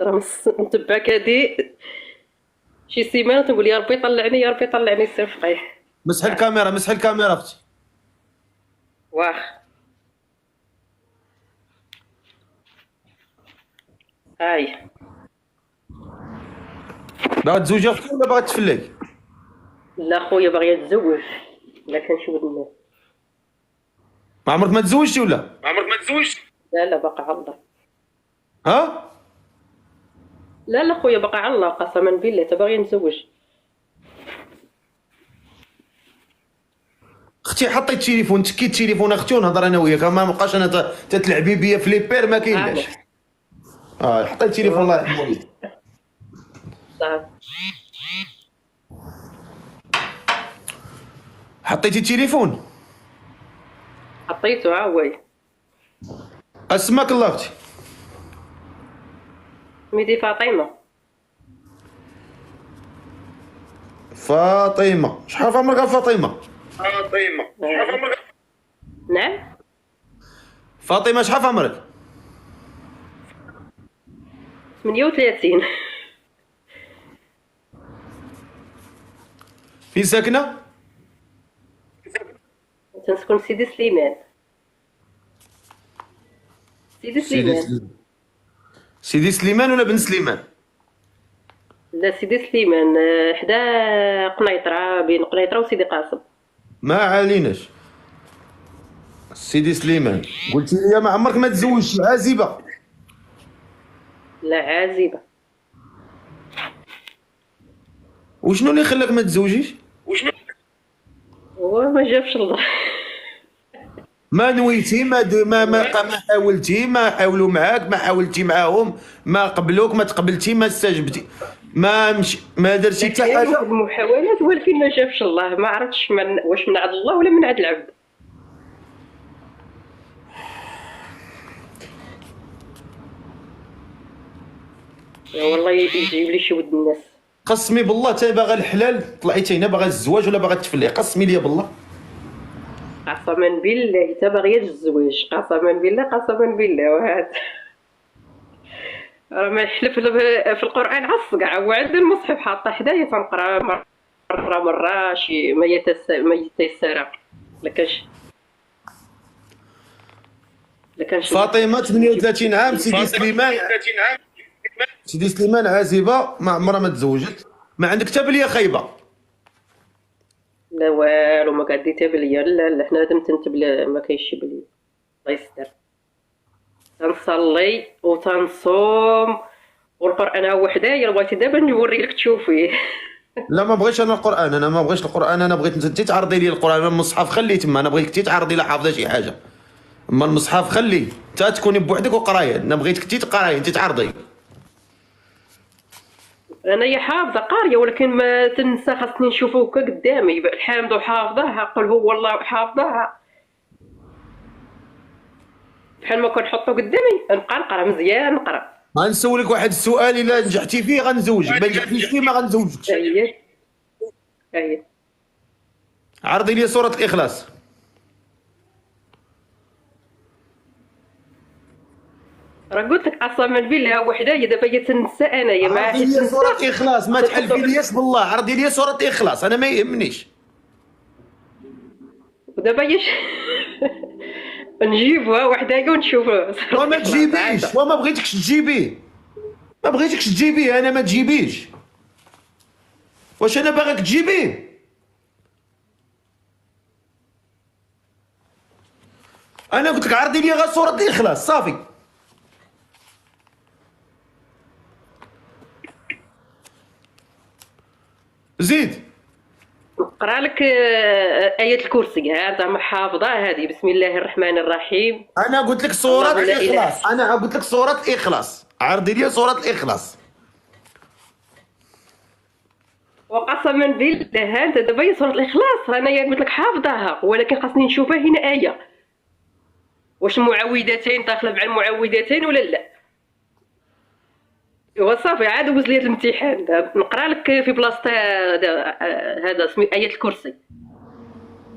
راه نتبعك هادي شي سيمانه تنقول يا ربي طلعني يا ربي طلعني السير فقيه. مسح الكاميرا، مسح الكاميرا اختي. واخ هاي. باغا تزوجي اختي ولا باغا تفلي؟ لا خويا باغيه تزوج. لا كنشوف الناس. ما عمرك ما تزوجتي ولا؟ لا لا باقا على الله. ها؟ لا لا خويا باقا على الله قسما بالله تا باغيه نتزوج. اختي حطي التليفون، تكي التليفون اختي ونهضر انا وياك، ما نبقاش انا تتلعبي بيا في لي بير ما كاينلاش. حطي التليفون الله يرحم والديك. صافي حطيتي التليفون؟ حطيتو ها هو. اسمك الله اختي. سميتي فاطمه. فاطمه، شحال في عمرك فاطمه؟ نعم. فاطمه شحال في عمرك؟ 38. فين ساكنه؟ تنسكن سيدي سليمان. سيدي سليمان. سيدي سليمان ولا بن سليمان؟ لا سيدي سليمان حدا قنيطره، بين قنيطره وسيدي قاسم. ما عليناش. سيدي سليمان، قلتي لي ما عمرك ما تزوجتي، عازبه. لا عازبه. وشنو اللي خلاك ما تزوجيش؟ هو ما جابش الله. ما نويتي، ما حاولتي، ما حاولوا معاك، ما حاولتي معاهم، ما قبلوك، ما تقبلتي، ما استجبتي، ما درتي حتى كاين حاجه. المحاولات ولكن ما جابش الله. ما عرفتش واش من عند الله ولا من عند العبد. والله يجيب لي شي ود الناس. قسمي بالله تا باغا الحلال طلعتي هنا باغا الزواج ولا باغا تفلي؟ قسمي لي بالله. قسما بالله تا باغيه الزواج. قسما بالله قسما بالله. وهذا راه ما يحلف في القران عص كاع. وعندي المصحف حاطه حدايا تنقرا مره شي ما يتيسر. لكاش فاطمه 38 عام، سيدي سليمان. سيدي سليمان عازبه، ما عمرها ما تزوجت، ما عندك حتى بليه خايبه. لا والو ما قعدتي تبليا. لا لا حنا هذا تنتبل ما كاينش شي بليا. الله يستر. تنصلي وتنصوم والقران هو حدايا. بغيتي دابا نوري لك تشوفيه. لا ما بغيتش انا القران، انا ما بغيتش القران، انا بغيت انت تعرضي لي القران. انا المصحف خليه تما، انا بغيتك انت تعرضي لي حافظه شي حاجه. اما المصحف خليه انت تكوني بوحدك وقرايه، انا بغيتك انت تقراي، انت تعرضي. انا يا حافظه قاريه ولكن ما تنسى. خاصني نشوفوك قدامي. الحامد وحافظها. قل هو الله حافظها. بحال ما كنحطو قدامي نبقى نقرا مزيان نقرا. غنسولك واحد السؤال، الا نجحتي فيه غنزوجك، ما نجحتيش فيه ما غنزوجكش. هي هي عرضي لي سوره الاخلاص. راه قلت لك قسما بالله وحدايا دابا هي تنسى. انايا ما عرضي لي سوره الاخلاص، ما تحلفي ليش بالله، عرضي لي سوره الاخلاص، انا ما يهمنيش. ودابا هي نجيبوها وحدايا ونشوفوها. وما تجيبيش، وما بغيتكش تجيبيه، ما بغيتكش تجيبيه، انا ما تجيبيش. واش انا باغاك تجيبيه؟ انا قلت لك عرضي لي غير سوره الاخلاص صافي. زيد نقرا لك آية الكرسي. هذا ما حافظة هذه. بسم الله الرحمن الرحيم. انا قلت لك سوره الله لا إله. الاخلاص، انا قلت لك سوره الاخلاص، عرضي لي سوره الاخلاص. وقسما بالله انت دابا هي سورة الإخلاص رانا قلت لك حافظاها ولكن خاصني نشوفها هنا آية. واش المعوذتين داخلة مع المعوذتين ولا لا؟ ايوا صافي عاد دوز لي الامتحان. نقرا لك في بلاصه هذا سمي آية الكرسي.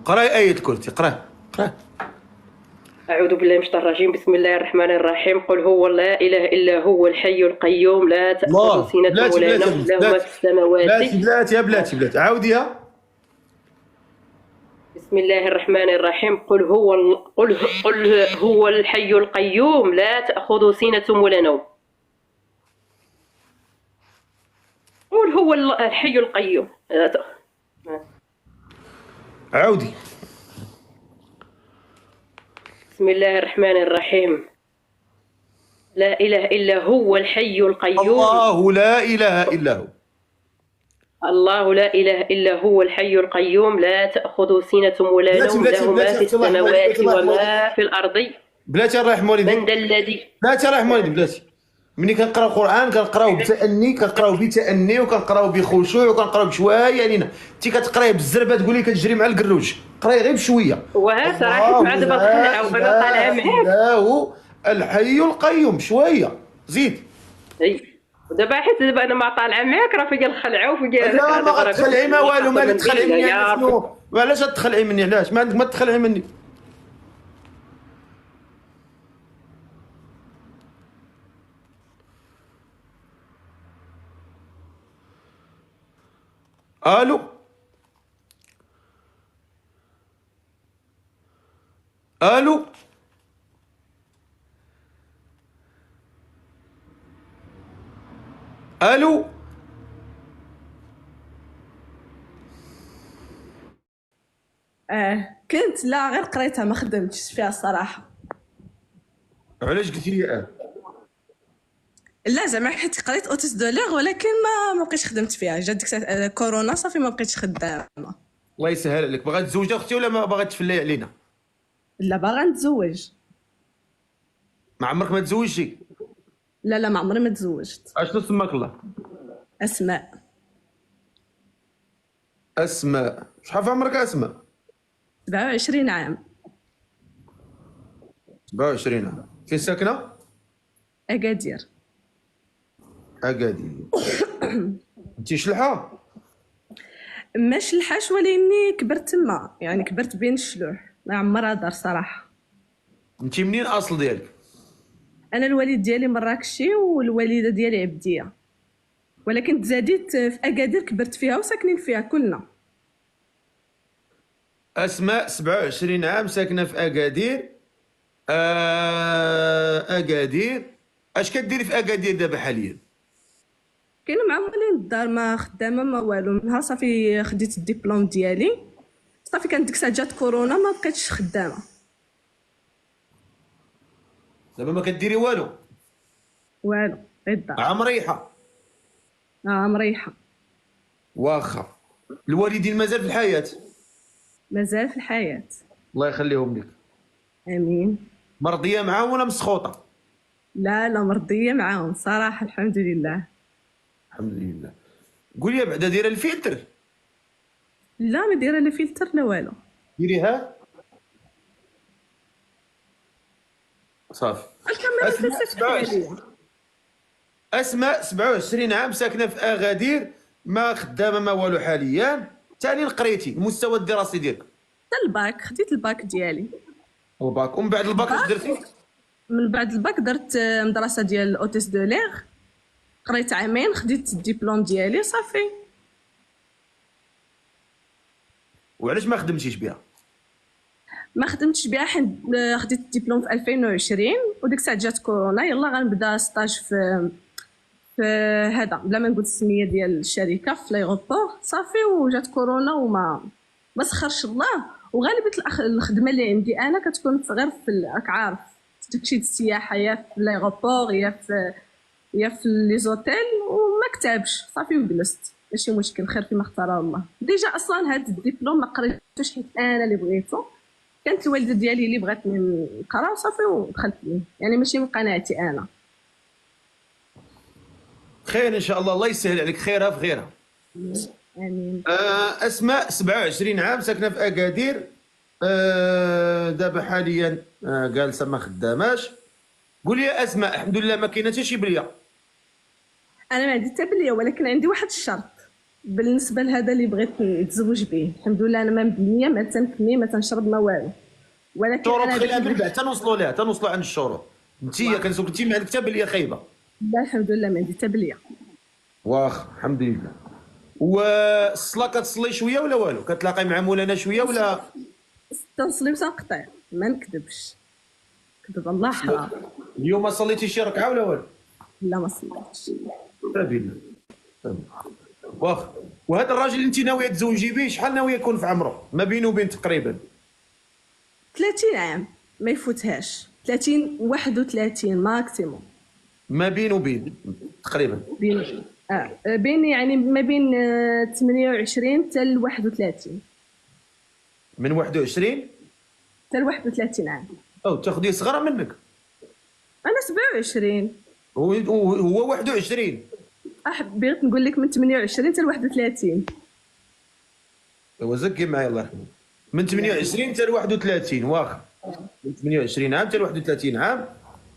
قراي آية الكرسي، قراه قراه. أعوذ بالله من الشيطان الرجيم. بسم الله الرحمن الرحيم. قل هو لا إله إلا هو الحي القيوم لا تأخذ الله، سنة بلاتي ولا بلاتي نوم له ما في بلاتي السماوات. بلاتي بلاتي يا بلاتي بلاتي، عاوديها. بسم الله الرحمن الرحيم. قل هو الحي القيوم لا تأخذ سنة ولا نوم. قل هو الحي القيوم عاودي. بسم الله الرحمن الرحيم. لا إله إلا هو الحي القيوم. الله لا إله إلا هو. الله لا إله إلا هو الحي القيوم لا تأخذ سنة ولا نوم له ما في السماوات وما في الأرض. بلاتي الله يرحم والديك. من ذا الذي بلاتي الله يرحم والديك بلاتي. ملي كنقراو القرآن كنقراو بتأني، كنقراو بتأني وكنقراو بخشوع وكنقراو بشوية علينا. انت كتقراي بالزربه تقولي كتجري مع القروج، قراي غير بشويه. وها صراحة مع دابا الخلعة وأنا طالعة معاك. هو الحي القيوم شويه زيد. ودابا حيت دابا انا ما طالعه معاك راه فيا الخلعه وفيا لا ما غتخلعي ما والو، ما تخلعي مني انا شنو؟ علاش تخلعي مني؟ علاش ما عندك ما تخلعي مني؟ الو الو الو كنت لا غير قريتها ما خدمتش فيها الصراحه. علاش قلتي لي لا زعما حيت قريت اوتيس دولار ولكن ما بقيتش خدمت فيها، جات ديك الساعه كورونا صافي ما بقيتش خدامه. الله يسهل عليك. باغا تزوج اختي ولا ما باغا تفلي علينا؟ لا باغا نتزوج. ما عمرك ما تزوجتي؟ لا ما عمري ما تزوجت. اشنو سماك الله؟ اسماء. اسماء. شحال في عمرك اسماء؟ 27 عام. 27 عام. فين ساكنه؟ اكادير. اكادير. انت شلحه؟ ما شلحاش ولكني كبرت تما، يعني كبرت بين الشلوح، ما عمرها دار صراحه. انت منين الاصل ديالك؟ انا الوالد ديالي مراكشي والوالده ديالي عبديه، ولكن تزاديت في اكادير كبرت فيها وساكنين فيها كلنا. اسماء 27 عام ساكنه في اكادير. اكادير. اش كديري في اكادير دابا حاليا؟ كاين معمولين الدار، ما خدامه ما والو. منها صافي خديت الدبلوم ديالي صافي، كانت ديك الساعه جات كورونا ما بقيتش خدامه. دابا ما كديري والو؟ والو غير الدار. مريحه. مريحه. واخا. الوالدين مازال في الحياه؟ مازال في الحياه. الله يخليهم لك. امين. مرضيه معاهم ولا مسخوطه؟ لا مرضيه معاهم صراحه الحمد لله. الحمد لله. قولي بعدا دايره الفلتر؟ لا ما دايره لا فلتر لا والو. ديريها صافي. اسماء 27 عام ساكنه في اغادير، ما خدامه ما والو حاليا. ثاني قريتي المستوى الدراسي ديالك؟ حتى الباك، خديت الباك ديالي. الباك. ومن بعد الباك اش درتي؟ من بعد الباك درت مدرسه ديال اوتيس دولار، قريت عامين خديت الدبلوم ديالي صافي. وعلاش ما خدمتيش بها؟ ما خدمتش بها حيت خديت الدبلوم في 2020 وديك الساعه جات كورونا. يلا غنبدا ستاج في هذا بلا ما نقول السميه ديال الشركه في لايغوبور صافي، وجات كورونا وما سخرش الله. وغالبيه الخدمه اللي عندي انا كتكون غير في راك عارف داكشي د السياحه، يا في لايغوبور يا في لي زوتيل، وما كتبش صافي وجلست. ماشي مشكل، خير فيما اختاره الله. ديجا اصلا هذا الدبلوم ما قريتوش حيت انا اللي بغيتو، كانت الوالده ديالي اللي بغاتني نقرا وصافي ودخلت ليه، يعني ماشي من قناعتي انا. خير ان شاء الله. الله يسهل عليك، خيرها في غيرها. امين. اسماء 27 عام ساكنه في اكادير. دابا حاليا جالسه ما خداماش. قولي يا اسماء، الحمد لله ما كاينه حتى شي بليه. انا ما عندي حتى بليه، ولكن عندي واحد الشرط بالنسبه لهذا اللي بغيت نتزوج به. الحمد لله انا ما مبنيه، ما تنكني، ما تنشرب، ما والو. ولكن الشروط انا خليها من داك- بعد تنوصلوا لها، تنوصلوا عند الشروط. انت كنسوق انت ما عندك حتى بليه خايبه. لا الحمد لله ما عندي حتى بليه. واخ الحمد لله. والصلاه كتصلي شويه ولا والو؟ كتلاقي مع مولانا شويه ولا؟ تنصلي وتنقطع ما نكذبش، كذب الله حرام. اليوم ما صليتي شي ركعه ولا والو؟ لا ما صليتش. بالله. واخ. وهذا الراجل اللي انت ناويه تزوجي به شحال ناويه يكون في عمره؟ ما بينه وبين تقريبا 30 عام ما يفوتهاش، 30 31 ماكسيموم. ما بينه وبين تقريبا. بين بين يعني ما بين 28 حتى ل 31. من 21 حتى ل 31 عام. او تاخذي صغيره منك. انا 27. هو 21. بغيت نقول لك من 28 حتى ل 31. هو زكي معايا الله يرحمه. من 28 حتى ل 31 واخا. من 28 عام حتى ل 31 عام.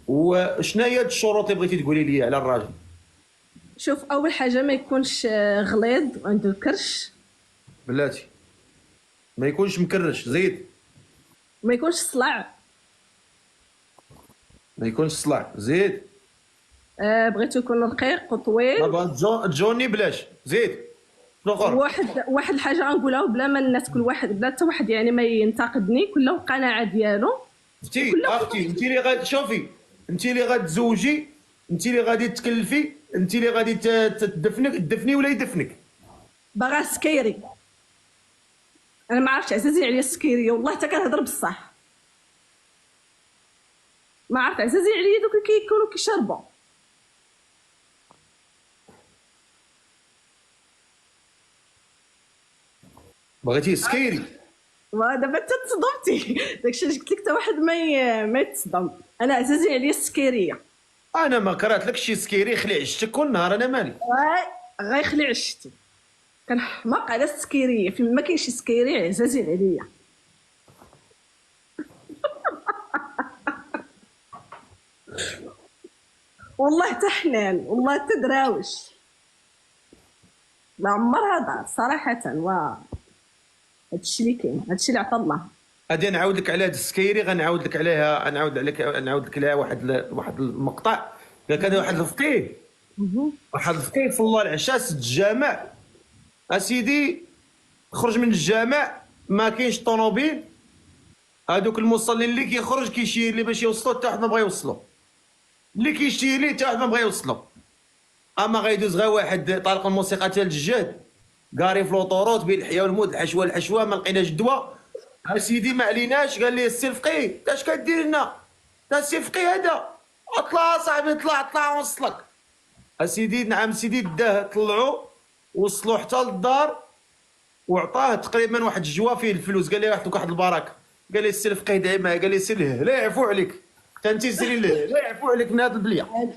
وشنا هي الشروط اللي بغيتي تقولي لي على الراجل؟ شوف اول حاجه ما يكونش غليظ عنده كرش، بلاتي ما يكونش مكرش. زيد. ما يكونش صلع. ما يكونش صلع. زيد. بغيتو يكون رقيق وطويل. دابا جوني بلاش. زيد. شنو اخر؟ واحد الحاجه غنقولها بلا ما الناس كل واحد بلا حتى واحد يعني ما ينتقدني، كل قناعه ديالو. اختي انت اللي غادي شوفي، انت اللي غتزوجي، انت اللي غادي تكلفي، انت اللي غادي تدفني ولا يدفنك. باغا سكيري. انا ما عرفتش عزازين عليا السكيريه والله حتى كنهضر بصح. ما عرفت عزازين عليا دوك اللي كيكونوا كيشربوا. بغيتي سكيري. ودابا انت تصدمتي. داكشي اللي قلت لك حتى واحد ما يتصدم. انا عزازين عليا السكيريه. انا ما كرهت شي سكيري، خلي عشتك كل نهار انا مالي. غيخلي عشتي. كنحماق على السكيريه، فين ما كاينش سكيري عزازين عليا. والله حتى حنان، والله حتى دراوش. ما عمرها دار صراحه. هادشي اللي كاين، هادشي اللي عطا الله. غادي نعاود لك على هاد السكيري، غنعاود لك عليها، نعاود لك عليها واحد المقطع. كان واحد الفقيه، في الله العشاء سد الجامع. اسيدي خرج من الجامع ما كاينش طوموبيل، هادوك المصلين اللي كيخرج كيشير لي باش يوصلوا حتى واحد ما بغا يوصلوا، اللي كيشير لي حتى واحد ما بغا يوصلوا. اما غيدوز غير واحد طالق الموسيقى تاع الجهاد قاري في لوطوروط بين الحياه والموت، الحشوه ما لقيناش دواء. اسيدي ما عليناش، قال لي السي الفقيه اش كدير لنا؟ تا السي الفقيه هذا اطلع صاحبي، اطلع وصلك. اسيدي نعم سيدي داه، طلعوا وصلوا حتى للدار وعطاه تقريبا واحد الجوا فيه الفلوس. قال لي واحد البركه. قال لي السي الفقيه دايما، قال لي سير لا يعفو عليك، انت سيري لا يعفو عليك من هذا البليه.